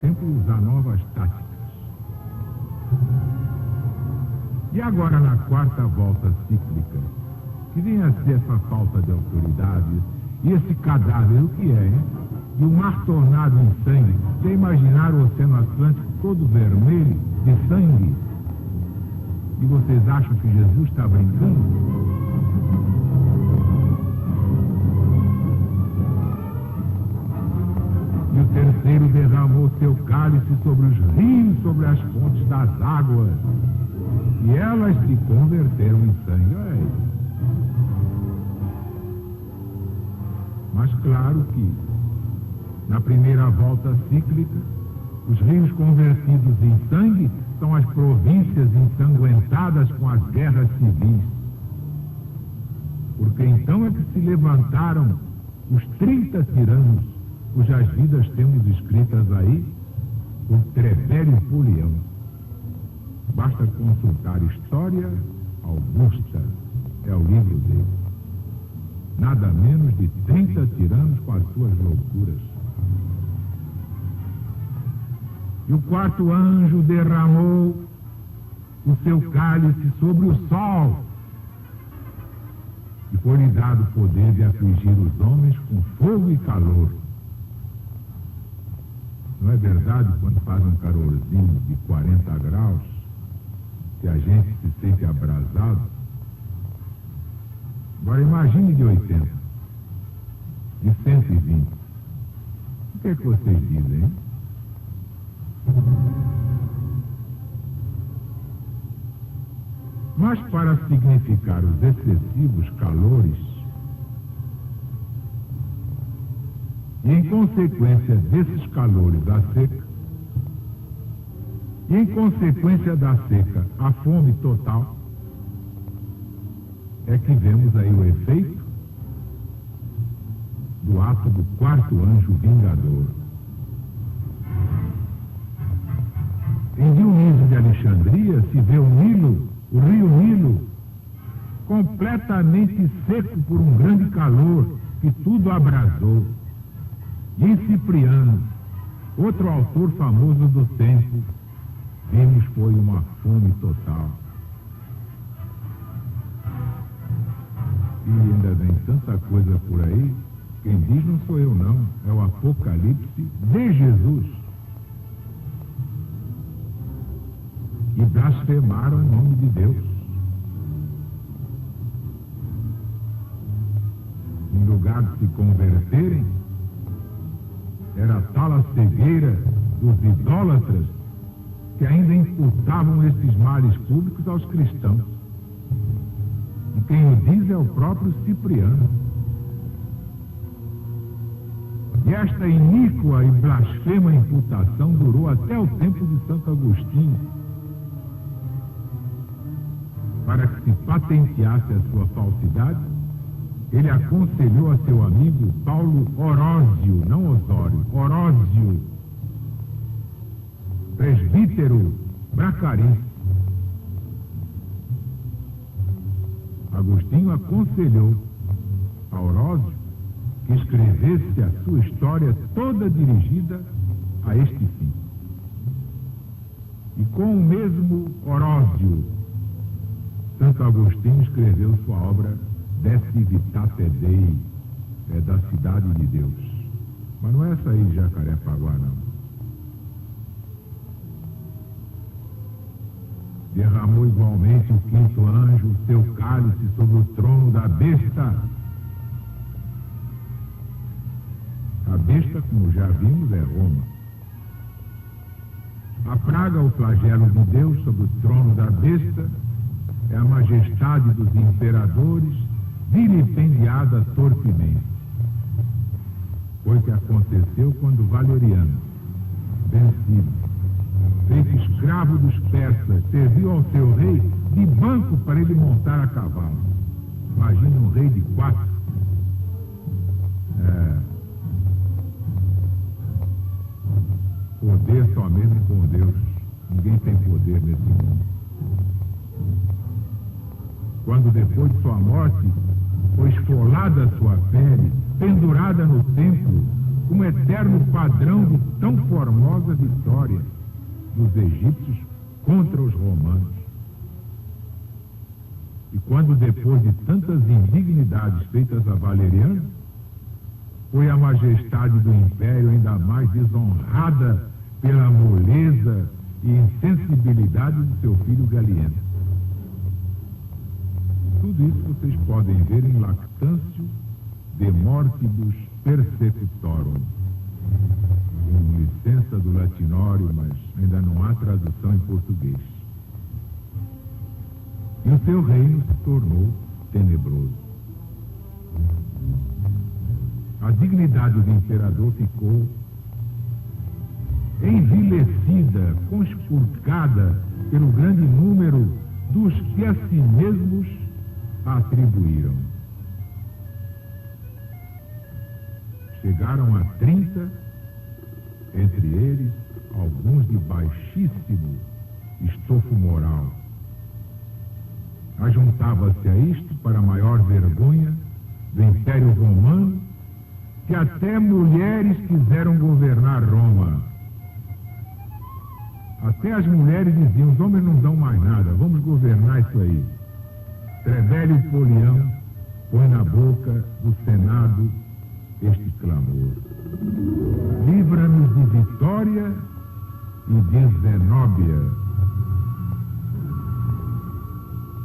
sempre usar novas táticas. E agora, na quarta volta cíclica, que vem a ser essa falta de autoridade, e esse cadáver, o que é, hein? E o mar tornado em sangue. Já imaginaram o Oceano Atlântico todo vermelho, de sangue? E vocês acham que Jesus está brincando? E o terceiro derramou seu cálice sobre os rios, sobre as fontes das águas. E elas se converteram em sangue. Olha aí. Mas claro que, na primeira volta cíclica, os rios convertidos em sangue são as províncias ensanguentadas com as guerras civis. Porque então é que se levantaram os 30 tiranos, cujas vidas temos escritas aí por Trevélio Polião. Basta consultar História Augusta, é o livro dele. Nada menos de 30 tiranos com as suas loucuras. E o quarto anjo derramou o seu cálice sobre o sol. E foi-lhe dado o poder de afligir os homens com fogo e calor. Não é verdade, quando faz um calorzinho de 40 graus, que a gente se sente abrasado? Agora imagine de 80, de 120. O que é que vocês dizem, hein? Mas para significar os excessivos calores, e em consequência desses calores a seca, e em consequência da seca a fome total, é que vemos aí o efeito do ato do quarto anjo vingador. Em Dionísio de Alexandria se vê o Nilo, o rio Nilo, completamente seco por um grande calor que tudo abrasou. E em Cipriano, outro autor famoso do tempo, vimos foi uma fome total. E ainda vem tanta coisa por aí, quem diz não sou eu não, é o Apocalipse de Jesus. E blasfemaram o nome de Deus. Em lugar de se converterem, era tal a cegueira dos idólatras que ainda imputavam esses males públicos aos cristãos. E quem o diz é o próprio Cipriano. E esta iníqua e blasfema imputação durou até o tempo de Santo Agostinho, para que se patenteasse a sua falsidade. Ele aconselhou a seu amigo Paulo Orósio, não Osório, Orósio, presbítero bracarense. Agostinho aconselhou a Orósio que escrevesse a sua história toda dirigida a este fim. E com o mesmo Orósio, Santo Agostinho escreveu sua obra De Civitate Dei, da Cidade de Deus. Mas não é essa aí de Jacarepaguá, não. Derramou igualmente o quinto anjo o seu cálice sobre o trono da besta. A besta, como já vimos, é Roma. A praga, o flagelo de Deus sobre o trono da besta, é a majestade dos imperadores, vilipendiada torpemente. Foi o que aconteceu quando Valeriano, vencido, feito escravo dos persas, serviu ao seu rei de banco para ele montar a cavalo. Imagina um rei de 4. Poder somente com Deus. Ninguém tem poder nesse mundo. Quando depois de sua morte foi esfolada a sua pele, pendurada no templo, como eterno padrão de tão formosa vitória dos egípcios contra os romanos. E quando, depois de tantas indignidades feitas a Valeriano, foi a majestade do império ainda mais desonrada pela moleza e insensibilidade do seu filho Galieno. Tudo isso vocês podem ver em Lactâncio de Mortibus Persecutorum, com licença do latinório, mas ainda não há tradução em português. E o seu reino se tornou tenebroso. A dignidade do imperador ficou envilecida, conspurcada pelo grande número dos que a si mesmos atribuíram. Chegaram a 30, entre eles alguns de baixíssimo estofo moral. Ajuntava-se a isto, para maior vergonha do Império Romano, que até mulheres quiseram governar Roma. Até as mulheres diziam: os homens não dão mais nada, vamos governar isso aí. Trebélio Polião põe na boca do Senado este clamor: livra-nos de Vitória e de Zenóbia.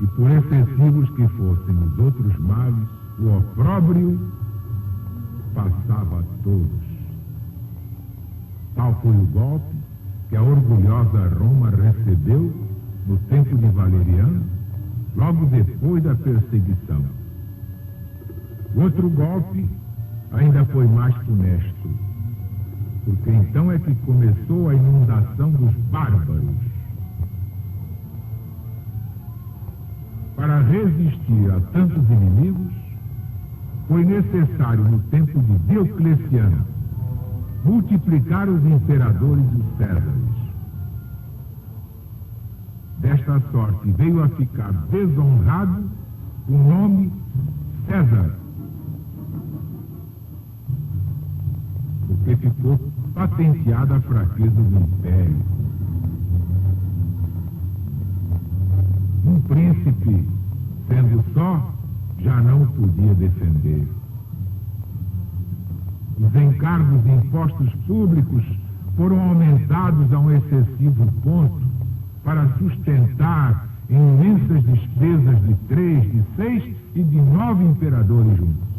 E por excessivos que fossem os outros males, o opróbrio passava a todos. Tal foi o golpe que a orgulhosa Roma recebeu no tempo de Valeriano, logo depois da perseguição. O outro golpe ainda foi mais funesto, porque então é que começou a inundação dos bárbaros. Para resistir a tantos inimigos, foi necessário, no tempo de Diocleciano, multiplicar os imperadores e os césares. Desta sorte veio a ficar desonrado o nome César, porque ficou patenteada a fraqueza do império. Um príncipe, sendo só, já não podia defender. Os encargos de impostos públicos foram aumentados a um excessivo ponto para sustentar imensas despesas de 3, de 6 e de 9 imperadores juntos.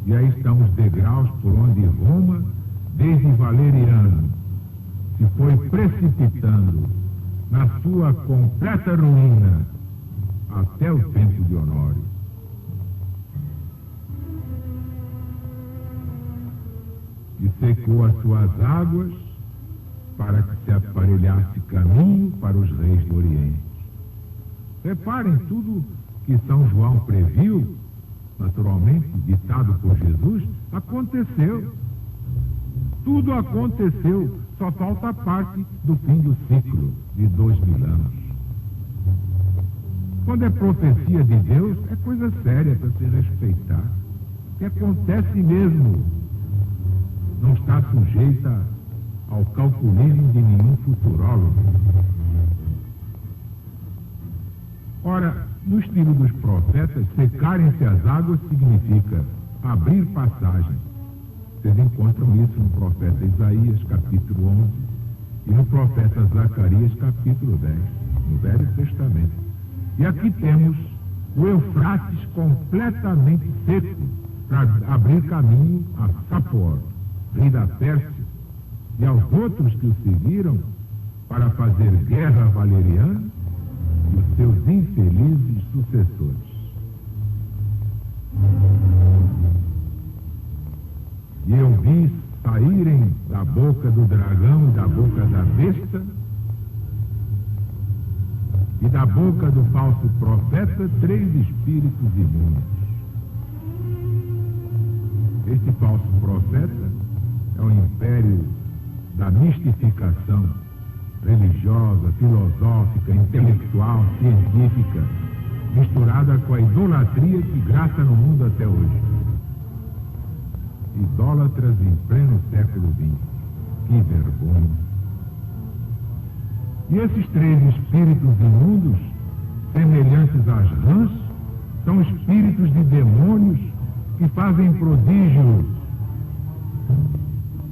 E aí estão os degraus por onde Roma, desde Valeriano, se foi precipitando na sua completa ruína até o tempo de Honório. E secou as suas águas para que se aparelhasse caminho para os reis do Oriente. Reparem, tudo que São João previu, naturalmente, ditado por Jesus, aconteceu. Tudo aconteceu, só falta a parte do fim do ciclo de 2000 anos. Quando é profecia de Deus, é coisa séria para se respeitar. Que acontece mesmo. Não está sujeita ao calculismo de nenhum futurólogo. Ora, no estilo dos profetas, secarem-se as águas significa abrir passagem. Vocês encontram isso no profeta Isaías, capítulo 11, e no profeta Zacarias, capítulo 10, no Velho Testamento. E aqui temos o Eufrates completamente seco para abrir caminho a Sapor, rei da Pérsia, e aos outros que o seguiram para fazer guerra a Valeriano e os seus infelizes sucessores. E eu vi saírem da boca do dragão e da boca da besta e da boca do falso profeta 3 espíritos imundos. Este falso profeta é o império da mistificação religiosa, filosófica, intelectual, científica, misturada com a idolatria que graça no mundo até hoje. idólatras em pleno século XX. Que vergonha! E esses 3 espíritos imundos, semelhantes às rãs, são espíritos de demônios que fazem prodígios.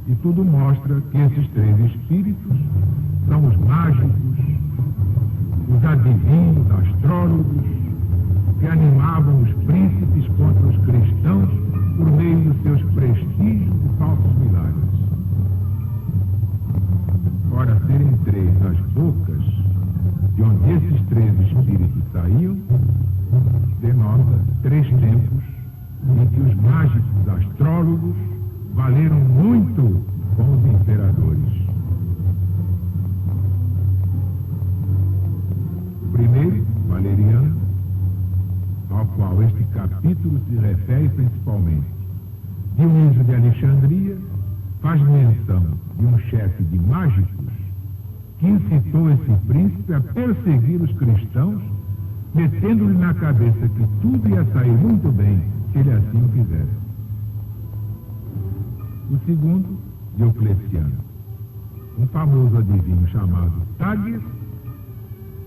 E tudo mostra que esses 3 espíritos são os mágicos, os adivinhos, astrólogos, que animavam os príncipes contra os cristãos por meio dos seus prestígios e falsos milagres. Ora, serem 3 as bocas de onde esses 3 espíritos saíam, denota 3 tempos em que os mágicos astrólogos valeram muito com os imperadores. O primeiro, Valeriano, ao qual este capítulo se refere principalmente, Dionísio de Alexandria, faz menção de um chefe de mágicos que incitou esse príncipe a perseguir os cristãos, metendo-lhe na cabeça que tudo ia sair muito bem se ele assim o fizesse. O segundo, Diocleciano, um famoso adivinho chamado Tágias,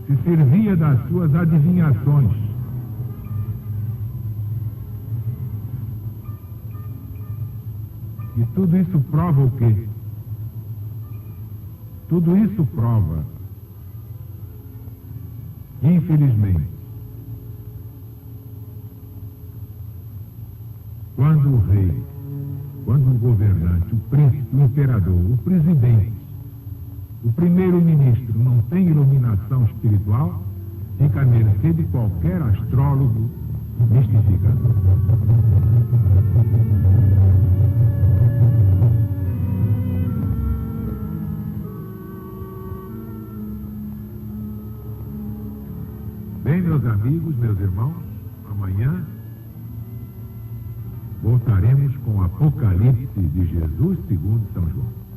se servia das suas adivinhações. E tudo isso prova o quê? Tudo isso prova, infelizmente, quando o rei, quando o governante, o príncipe, o imperador, o presidente, o primeiro-ministro não tem iluminação espiritual, fica à mercê de qualquer astrólogo mistificador. Bem, meus amigos, meus irmãos, amanhã voltaremos com o Apocalipse de Jesus segundo São João.